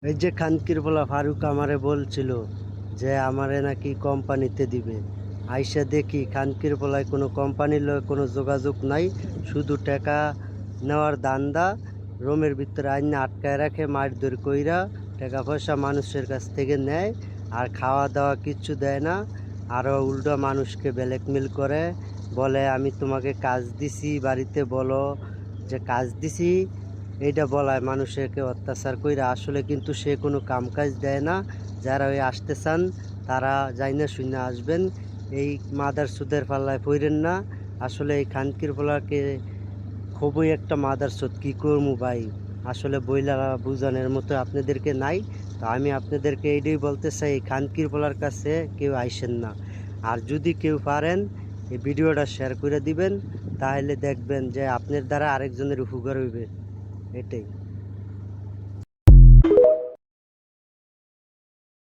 এই যে খানকির পোলা ফারুক আমারে বলছিল যে আমারে নাকি কোম্পানিতে দিবে। আইসা দেখি খানকির পোলায় কোনো কোম্পানির লগে কোনো যোগাযোগ নাই, শুধু টাকা নেওয়ার ধান্দা। রুমের ভিতরে আইনা আটকায় রাখে, মারধর কইরা টাকা পয়সা মানুষের কাছ থেকে নেয়, আর খাওয়া দাওয়া কিচ্ছু দেয় না। আরও উল্টো মানুষকে ব্ল্যাকমেল করে, বলে আমি তোমাকে কাজ দিছি, বাড়িতে বলো যে কাজ দিছি। এইটা বলায় মানুষকে অত্যাচার কইরা, আসলে কিন্তু সে কোনো কাম কাজ দেয় না। যারা ওই আসতে চান তারা যাইনা শুইনা আসবেন, এই মাদার সুদের পাল্লায় পইরেন না। আসলে এই খানকির পোলাকে খুবই একটা মাদার সুদ, কী করবো ভাই, আসলে বইলা বুঝানোর মতো আপনাদেরকে নাই। তো আমি আপনাদেরকে এইটাই বলতে চাই, এই খানকির পোলার কাছে কেউ আইসেন না। আর যদি কেউ পারেন এই ভিডিওটা শেয়ার করে দিবেন, তাহলে দেখবেন যে আপনার দ্বারা আরেকজনের উপকার হইবে। এটাই।